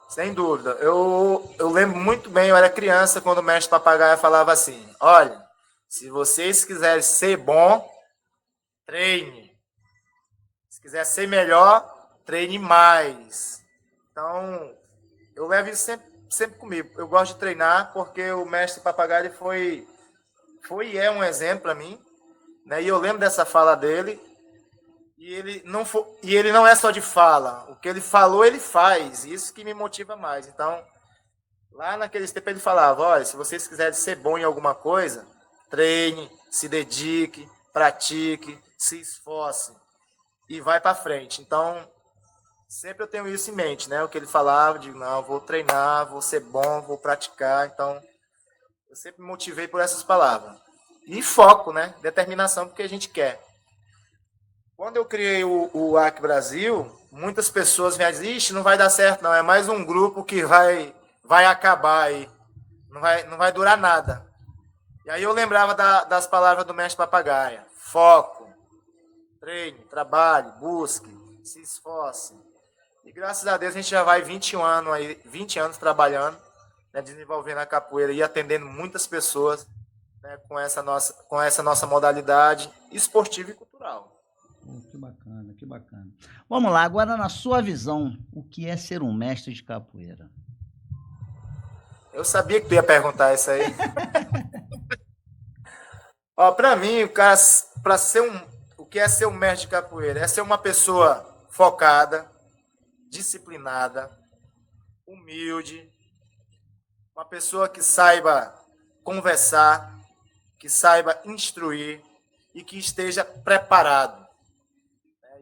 Sem dúvida. Eu lembro muito bem, eu era criança, quando o mestre Papagaio falava assim: olha, se vocês quiserem ser bom, treine. Se quiser ser melhor, treine mais. Então, eu levo isso sempre comigo. Eu gosto de treinar porque o mestre Papagaio foi e é um exemplo para mim. Né? E eu lembro dessa fala dele. E ele não é só de fala. O que ele falou, ele faz. Isso que me motiva mais. Então, lá naqueles tempos ele falava: olha, se vocês quiserem ser bom em alguma coisa, treine, se dedique, pratique, se esforce e vai para frente. Então, sempre eu tenho isso em mente, né? O que ele falava, digo, não, vou treinar, vou ser bom, vou praticar. Então, eu sempre me motivei por essas palavras. E foco, né? Determinação, porque a gente quer. Quando eu criei o AC Brasil, muitas pessoas me dizem, ixi, não vai dar certo não, é mais um grupo que vai acabar aí, não vai durar nada. E aí eu lembrava das palavras do mestre Papagaio: foco, treine, trabalhe, busque, se esforce. E graças a Deus a gente já vai 20 anos trabalhando, né, desenvolvendo a capoeira e atendendo muitas pessoas, né, com essa nossa modalidade esportiva e cultural. Que bacana, que bacana. Vamos lá, agora na sua visão, o que é ser um mestre de capoeira? Eu sabia que tu ia perguntar isso aí. Ó, para mim, o cara, o que é ser um mestre de capoeira? É ser uma pessoa focada, disciplinada, humilde, uma pessoa que saiba conversar, que saiba instruir e que esteja preparado.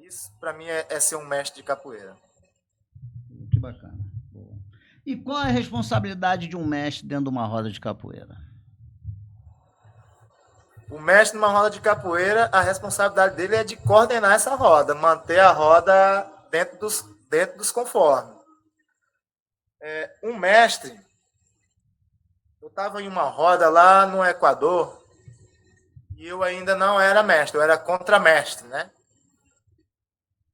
Isso, para mim, é ser um mestre de capoeira. Que bacana. Boa. E qual é a responsabilidade de um mestre dentro de uma roda de capoeira? O mestre numa roda de capoeira, a responsabilidade dele é de coordenar essa roda, manter a roda dentro dos conformes. Um mestre, eu estava em uma roda lá no Equador e eu ainda não era mestre, eu era contramestre, né?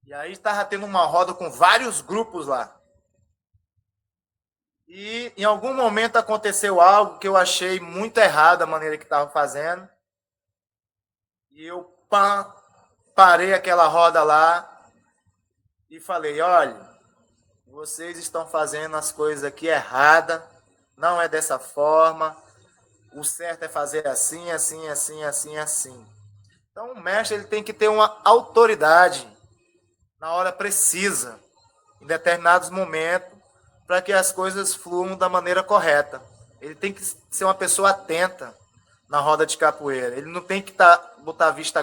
E aí estava tendo uma roda com vários grupos lá. E em algum momento aconteceu algo que eu achei muito errado a maneira que estava fazendo. E eu parei aquela roda lá e falei: olha, vocês estão fazendo as coisas aqui errada, não é dessa forma, o certo é fazer assim, assim, assim, assim, assim. Então o mestre ele tem que ter uma autoridade na hora precisa, em determinados momentos, para que as coisas fluam da maneira correta. Ele tem que ser uma pessoa atenta na roda de capoeira. Ele não tem que botar vista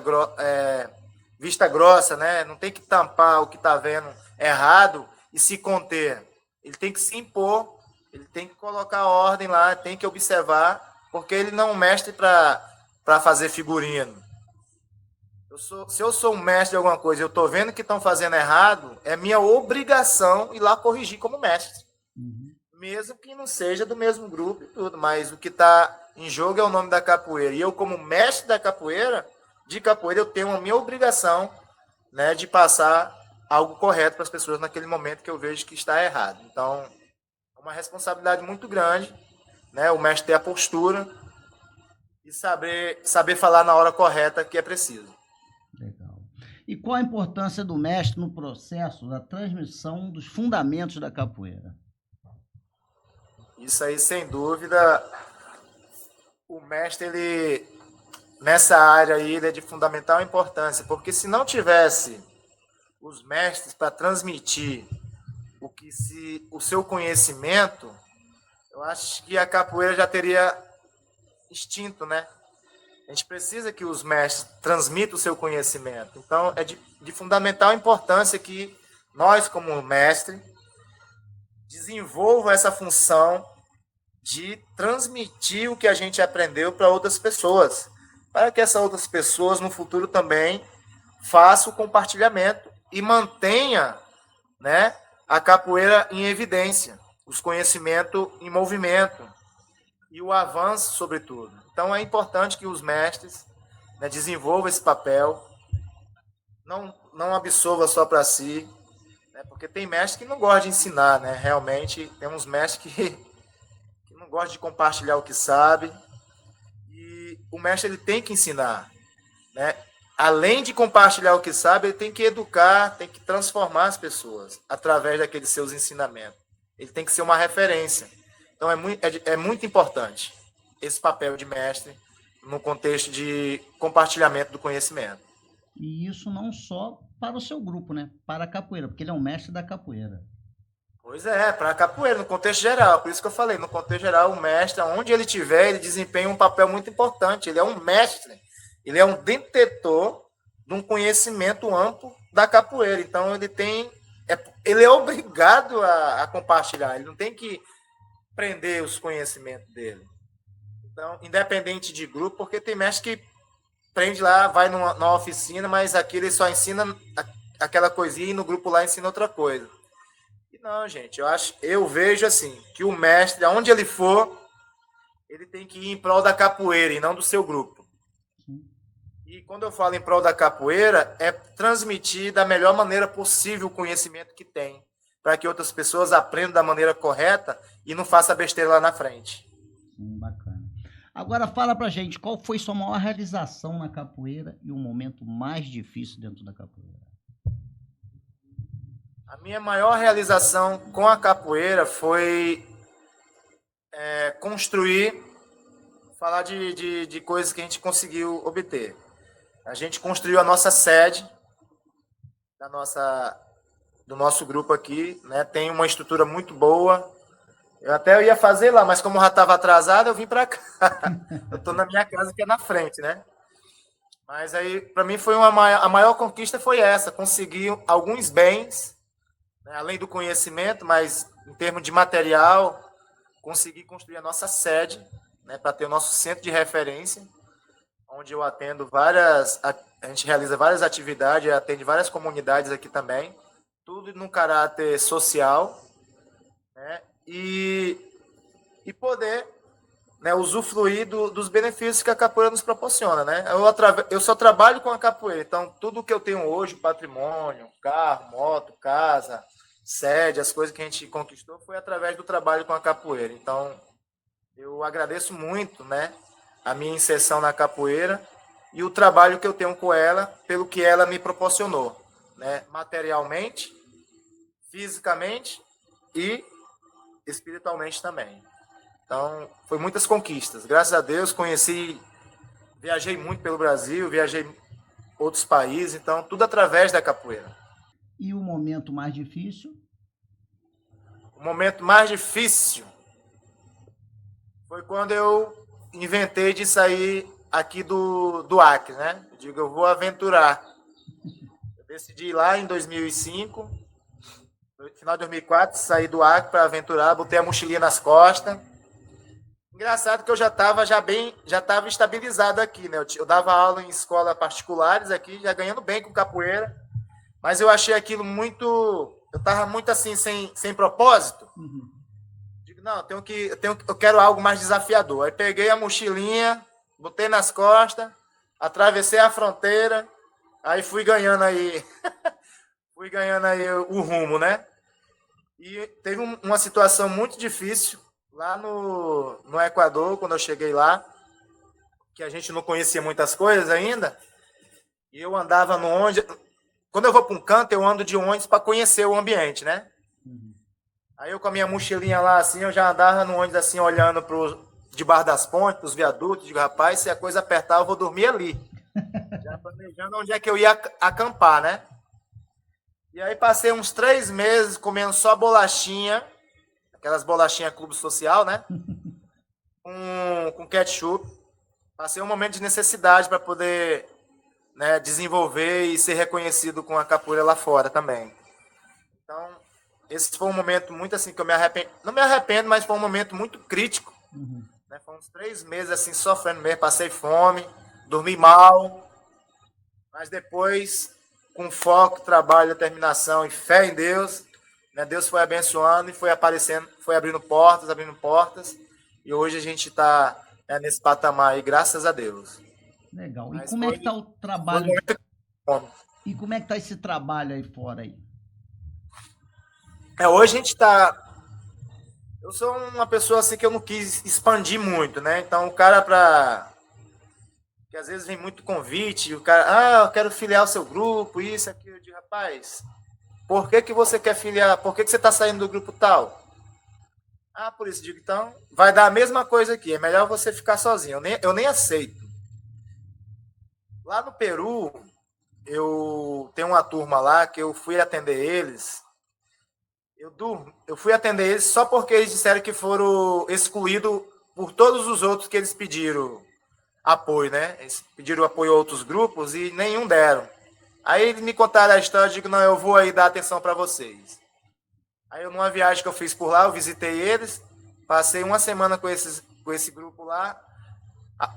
grossa, né? Não tem que tampar o que está vendo errado e se conter. Ele tem que se impor, ele tem que colocar ordem lá, tem que observar, porque ele não é um mestre para fazer figurino. Se eu sou um mestre de alguma coisa e eu estou vendo que estão fazendo errado, é minha obrigação ir lá corrigir como mestre. Mesmo que não seja do mesmo grupo e tudo, mas o que está em jogo é o nome da capoeira. E eu, como mestre da capoeira, eu tenho a minha obrigação, né, de passar algo correto para as pessoas naquele momento que eu vejo que está errado. Então, é uma responsabilidade muito grande, né, o mestre ter a postura e saber falar na hora correta que é preciso. E qual a importância do mestre no processo da transmissão dos fundamentos da capoeira? Isso aí, sem dúvida, o mestre, ele, nessa área aí, ele é de fundamental importância, porque se não tivesse os mestres para transmitir o seu conhecimento, eu acho que a capoeira já teria extinto, né? A gente precisa que os mestres transmitam o seu conhecimento. Então, é de fundamental importância que nós, como mestre, desenvolva essa função de transmitir o que a gente aprendeu para outras pessoas, para que essas outras pessoas no futuro também façam o compartilhamento e mantenha, né, a capoeira em evidência, os conhecimentos em movimento e o avanço, sobretudo. Então, é importante que os mestres, né, desenvolvam esse papel, não absorva só para si, né, porque tem mestres que não gostam de ensinar, né? Realmente, tem uns mestres que não gostam de compartilhar o que sabe, e o mestre ele tem que ensinar, né? Além de compartilhar o que sabe, ele tem que educar, tem que transformar as pessoas através daqueles seus ensinamentos. Ele tem que ser uma referência. Então, é muito importante esse papel de mestre no contexto de compartilhamento do conhecimento. E isso não só para o seu grupo, né? Para a capoeira, porque ele é um mestre da capoeira. Pois é, para a capoeira, no contexto geral. Por isso que eu falei, no contexto geral, o mestre, onde ele estiver, ele desempenha um papel muito importante. Ele é um mestre, ele é um detentor de um conhecimento amplo da capoeira. Então, ele é obrigado a compartilhar, ele não tem que prender os conhecimentos dele. Então, independente de grupo, porque tem mestre que prende lá, vai numa oficina, mas aqui ele só ensina aquela coisinha e no grupo lá ensina outra coisa. E não, gente, eu vejo assim, que o mestre, aonde ele for, ele tem que ir em prol da capoeira e não do seu grupo. E quando eu falo em prol da capoeira, é transmitir da melhor maneira possível o conhecimento que tem, para que outras pessoas aprendam da maneira correta e não façam besteira lá na frente. Bacana. Agora fala pra gente, qual foi sua maior realização na capoeira e o momento mais difícil dentro da capoeira? A minha maior realização com a capoeira foi construir, falar de coisas que a gente conseguiu obter. A gente construiu a nossa sede do nosso grupo aqui, né? Tem uma estrutura muito boa. Eu até ia fazer lá, mas como já estava atrasado, eu vim para cá. Eu estou na minha casa, que é na frente, né? Mas aí, para mim, a maior conquista foi essa, conseguir alguns bens, né? Além do conhecimento, mas em termos de material, conseguir construir a nossa sede, né? Para ter o nosso centro de referência, onde eu atendo a gente realiza várias atividades, atende várias comunidades aqui também, tudo no caráter social, né? E poder, né, usufruir dos benefícios que a capoeira nos proporciona, né? Eu só trabalho com a capoeira, então tudo que eu tenho hoje, patrimônio, carro, moto, casa, sede, as coisas que a gente conquistou foi através do trabalho com a capoeira. Então, eu agradeço muito, né, a minha inserção na capoeira e o trabalho que eu tenho com ela, pelo que ela me proporcionou, né, materialmente, fisicamente e espiritualmente também. Então, foi muitas conquistas. Graças a Deus, viajei muito pelo Brasil, viajei outros países, então, tudo através da capoeira. E o momento mais difícil? O momento mais difícil foi quando eu inventei de sair aqui do Acre, né? Eu digo, eu vou aventurar. Eu decidi ir lá em 2005, no final de 2004, saí do Acre para aventurar, botei a mochilinha nas costas. Engraçado que eu já estava estabilizado aqui, né? Eu dava aula em escolas particulares aqui, já ganhando bem com capoeira, mas eu achei aquilo eu estava muito assim, sem propósito. Uhum. Digo, não, eu quero algo mais desafiador. Aí peguei a mochilinha, botei nas costas, atravessei a fronteira, aí fui ganhando aí o rumo, né? E teve uma situação muito difícil lá no Equador, quando eu cheguei lá, que a gente não conhecia muitas coisas ainda, e eu andava quando eu vou para um canto, eu ando de ônibus para conhecer o ambiente, né? Aí eu com a minha mochilinha lá, assim, eu já andava no ônibus, assim, olhando debaixo das pontes, pros viadutos, digo, rapaz, se a coisa apertar, eu vou dormir ali. Já planejando onde é que eu ia acampar, né? E aí passei uns 3 meses comendo só bolachinha, aquelas bolachinhas Clube Social, né? Com ketchup. Passei um momento de necessidade para poder, né, desenvolver e ser reconhecido com a capoeira lá fora também. Então, esse foi um momento muito assim que eu me arrependo. Não me arrependo, mas foi um momento muito crítico. Né? Foi uns 3 meses assim sofrendo mesmo, passei fome, dormi mal. Mas depois, com foco, trabalho, determinação e fé em Deus, né, Deus foi abençoando e foi aparecendo, foi abrindo portas. E hoje a gente está, né, nesse patamar aí, graças a Deus. Legal. Mas e como é que tá o trabalho? E como é que tá esse trabalho aí fora aí? Hoje a gente está... Eu sou uma pessoa assim que eu não quis expandir muito, né? Então o cara que às vezes vem muito convite, o cara, eu quero filiar o seu grupo, isso, aquilo. Eu digo, rapaz, por que você quer filiar? Por que você está saindo do grupo tal? Por isso, digo, então, vai dar a mesma coisa aqui, é melhor você ficar sozinho. Eu nem aceito. Lá no Peru, eu tenho uma turma lá que eu fui atender eles. Eu fui atender eles só porque eles disseram que foram excluídos por todos os outros que eles pediram apoio, né? Eles pediram apoio a outros grupos e nenhum deram. Aí eles me contaram a história, eu digo, não, eu vou aí dar atenção para vocês. Aí numa viagem que eu fiz por lá, eu visitei eles, passei uma semana com esse grupo lá.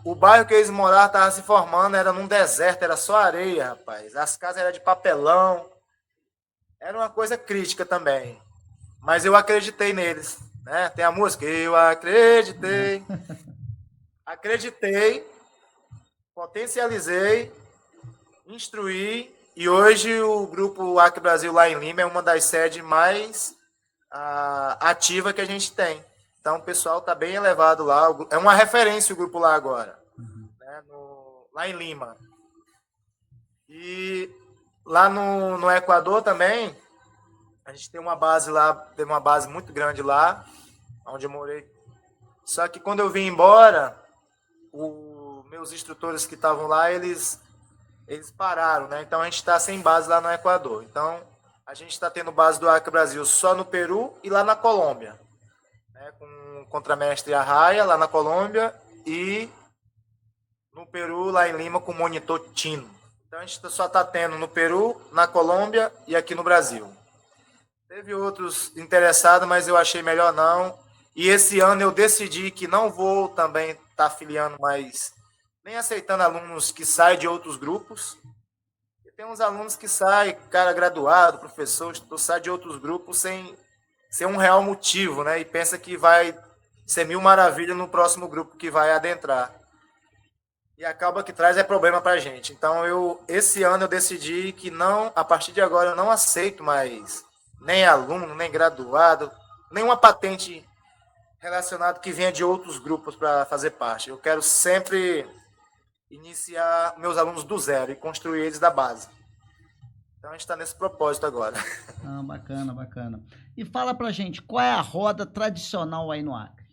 O bairro que eles moravam estava se formando, era num deserto, era só areia, rapaz. As casas eram de papelão. Era uma coisa crítica também. Mas eu acreditei neles, né? Tem a música, eu acreditei. Acreditei, potencializei, instruí, e hoje o grupo Acre Brasil lá em Lima é uma das sedes mais ativa que a gente tem. Então o pessoal está bem elevado lá. É uma referência o grupo lá agora, né, lá em Lima. E lá no Equador também, a gente tem uma base lá, tem uma base muito grande lá, onde eu morei. Só que quando eu vim embora, meus instrutores que estavam lá, eles pararam, né? Então a gente está sem base lá no Equador. Então a gente está tendo base do Acre Brasil só no Peru e lá na Colômbia, né? Com o contramestre Arraia lá na Colômbia e no Peru, lá em Lima, com o monitor Tino. Então a gente só está tendo no Peru, na Colômbia e aqui no Brasil. Teve outros interessados, mas eu achei melhor não. E esse ano eu decidi que não vou também estar filiando mais, nem aceitando alunos que saem de outros grupos. E tem uns alunos que saem, cara graduado, professor, sai de outros grupos sem um real motivo, né? E pensa que vai ser mil maravilhas no próximo grupo que vai adentrar. E acaba que traz problema para a gente. Então, esse ano eu decidi que não, a partir de agora eu não aceito mais nem aluno, nem graduado, nenhuma patente relacionada que venha de outros grupos para fazer parte. Eu quero sempre iniciar meus alunos do zero e construir eles da base. Então a gente está nesse propósito agora. Bacana, bacana. E fala pra gente, qual é a roda tradicional aí no Acre?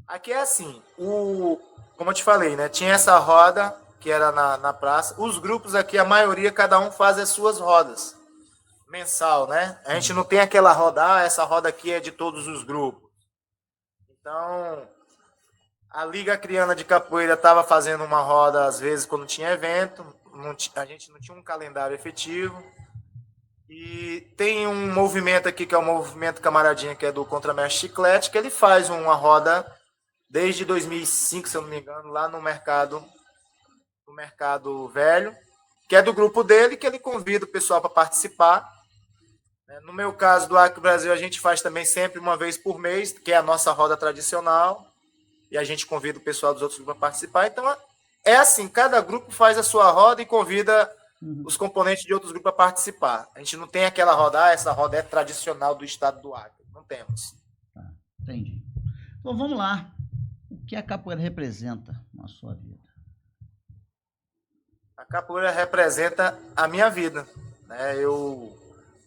Aqui é assim, como eu te falei, né? Tinha essa roda que era na praça. Os grupos aqui, a maioria, cada um faz as suas rodas. Mensal, né? A gente não tem aquela roda, essa roda aqui é de todos os grupos. Então, a Liga Acreana de Capoeira estava fazendo uma roda, às vezes, quando tinha evento. A gente não tinha um calendário efetivo. E tem um movimento aqui, que é o Movimento Camaradinha, que é do Contramestre Chiclete, que ele faz uma roda desde 2005, se eu não me engano, lá no Mercado Velho, que é do grupo dele, que ele convida o pessoal para participar. No meu caso, do Acre Brasil, a gente faz também sempre uma vez por mês, que é a nossa roda tradicional, e a gente convida o pessoal dos outros grupos para participar. Então, é assim, cada grupo faz a sua roda e convida os componentes de outros grupos para participar. A gente não tem aquela roda, essa roda é tradicional do estado do Acre. Não temos. Entendi. Então, vamos lá. O que a capoeira representa na sua vida? capoeira representa a minha vida, né?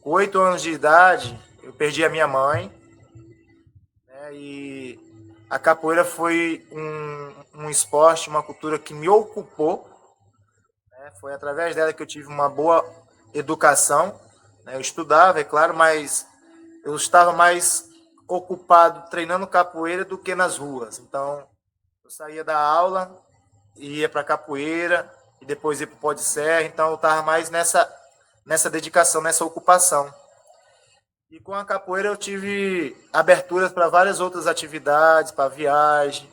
Com 8 anos de idade, eu perdi a minha mãe, né? E a capoeira foi um esporte, uma cultura que me ocupou, né? Foi através dela que eu tive uma boa educação, né? Eu estudava, é claro, mas eu estava mais ocupado treinando capoeira do que nas ruas. Então, eu saía da aula, ia para capoeira e depois ia para o pó de serra. Então, eu estava mais nessa dedicação, nessa ocupação. E com a capoeira eu tive aberturas para várias outras atividades, para viagem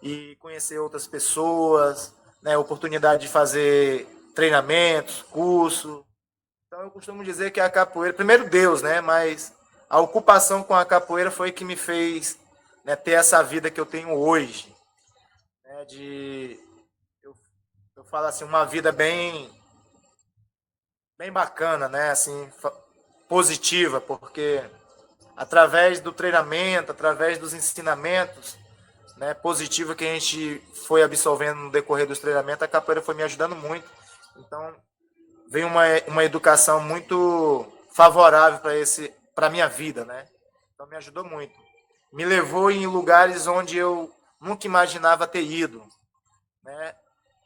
e conhecer outras pessoas, né? Oportunidade de fazer treinamentos, curso. Então, eu costumo dizer que a capoeira, primeiro Deus, né? Mas a ocupação com a capoeira foi que me fez, né, ter essa vida que eu tenho hoje, né? Eu falo assim, uma vida bem bacana, né? Assim, positiva, porque através do treinamento, através dos ensinamentos, né, positivos que a gente foi absorvendo no decorrer dos treinamentos, a capoeira foi me ajudando muito. Então, veio uma educação muito favorável para a minha vida, né? Então, me ajudou muito. Me levou em lugares onde eu nunca imaginava ter ido, né?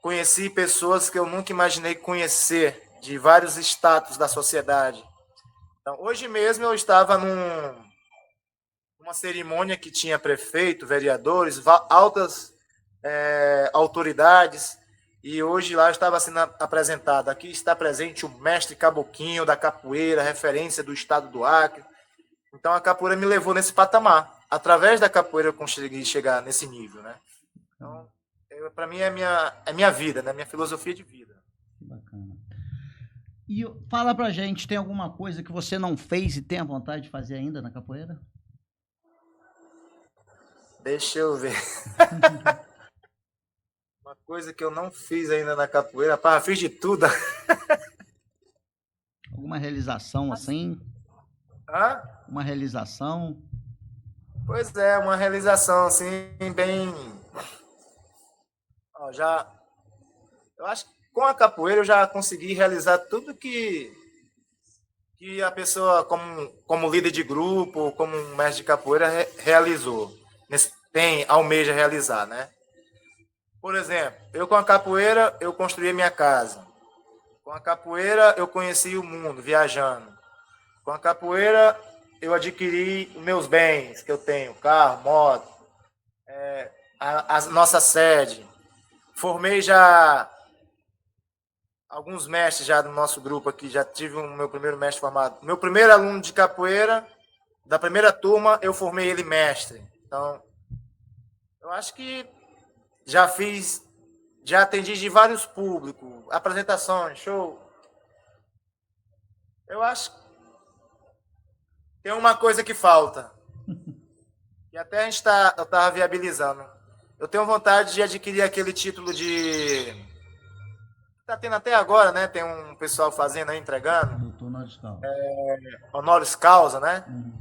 Conheci pessoas que eu nunca imaginei conhecer, de vários estratos da sociedade. Então, hoje mesmo eu estava numa cerimônia que tinha prefeito, vereadores, altas autoridades, e hoje lá estava sendo apresentado. Aqui está presente o mestre Caboquinho da capoeira, referência do estado do Acre. Então, a capoeira me levou nesse patamar. Através da capoeira eu consegui chegar nesse nível, né? Então, para mim é minha vida, né? Minha filosofia de vida. Que bacana. E fala pra gente, tem alguma coisa que você não fez e tem a vontade de fazer ainda na capoeira? Deixa eu ver. Uma coisa que eu não fiz ainda na capoeira, rapaz, fiz de tudo. Alguma realização assim? Hã? Uma realização? Pois é, uma realização assim, bem. Ó, eu acho que com a capoeira eu já consegui realizar tudo que a pessoa, como líder de grupo, como um mestre de capoeira, realizou. Almeja realizar, né? Por exemplo, eu com a capoeira, eu construí minha casa. Com a capoeira, eu conheci o mundo, viajando. Com a capoeira, eu adquiri meus bens que eu tenho, carro, moto, a nossa sede. Formei já alguns mestres já do nosso grupo aqui, já tive o meu primeiro mestre formado. Meu primeiro aluno de capoeira, da primeira turma, eu formei ele mestre. Então, eu acho que já atendi de vários públicos, apresentações, show. Eu acho que tem uma coisa que falta. E até eu estava viabilizando. Eu tenho vontade de adquirir aquele título de... Tá tendo até agora, né? Tem um pessoal fazendo aí, entregando. Doutor honoris causa. Honoris causa, né? Uhum.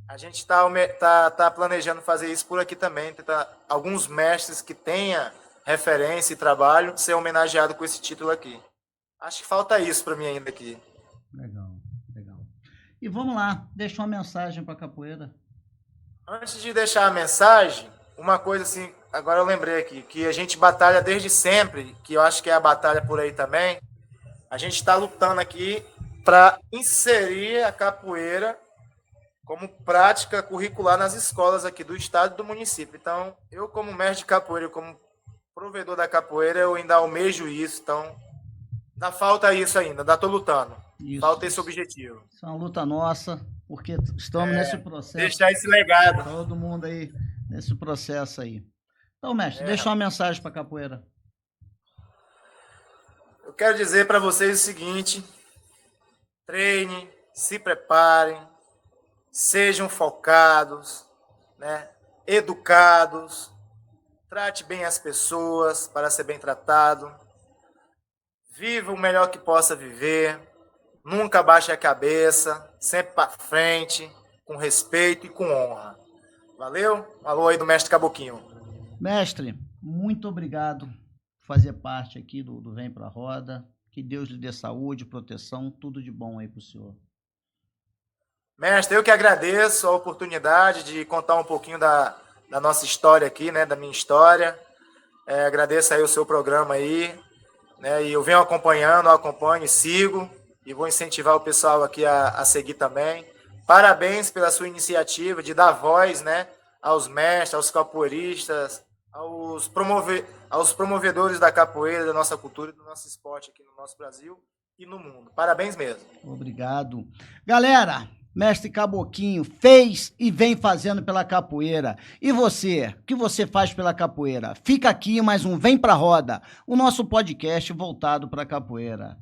A gente tá planejando fazer isso por aqui também. Tentar alguns mestres que tenha referência e trabalho ser homenageado com esse título aqui. Acho que falta isso para mim ainda aqui. Legal, legal. E vamos lá, deixa uma mensagem para a capoeira. Antes de deixar a mensagem, uma coisa assim, agora eu lembrei aqui, que a gente batalha desde sempre, que eu acho que é a batalha por aí também. A gente está lutando aqui para inserir a capoeira como prática curricular nas escolas aqui do estado e do município. Então, eu como mestre de capoeira, como provedor da capoeira, eu ainda almejo isso. Então, ainda falta isso ainda, ainda estou lutando. Isso. Falta esse objetivo. Isso é uma luta nossa, porque estamos nesse processo. Deixar esse legado. Todo mundo aí nesse processo aí. Então, mestre, deixa uma mensagem para a capoeira. Eu quero dizer para vocês o seguinte: treinem, se preparem, sejam focados, né? Educados, trate bem as pessoas para ser bem tratado, viva o melhor que possa viver, nunca baixe a cabeça, sempre para frente, com respeito e com honra. Valeu? Alô aí do mestre Caboquinho. Mestre, muito obrigado. fazer parte aqui do Vem Pra Roda. Que Deus lhe dê saúde, proteção, tudo de bom aí pro senhor. Mestre, eu que agradeço a oportunidade de contar um pouquinho da nossa história aqui, né, da minha história. Agradeço aí o seu programa aí, né, e eu venho acompanhando, acompanho e sigo, e vou incentivar o pessoal aqui a seguir também. Parabéns pela sua iniciativa de dar voz, né, aos mestres, aos capoeiristas, aos promovedores da capoeira, da nossa cultura e do nosso esporte aqui no nosso Brasil e no mundo. Parabéns mesmo. Obrigado. Galera, Mestre Caboquinho fez e vem fazendo pela capoeira. E você? O que você faz pela capoeira? Fica aqui mais um Vem Pra Roda, o nosso podcast voltado para a capoeira.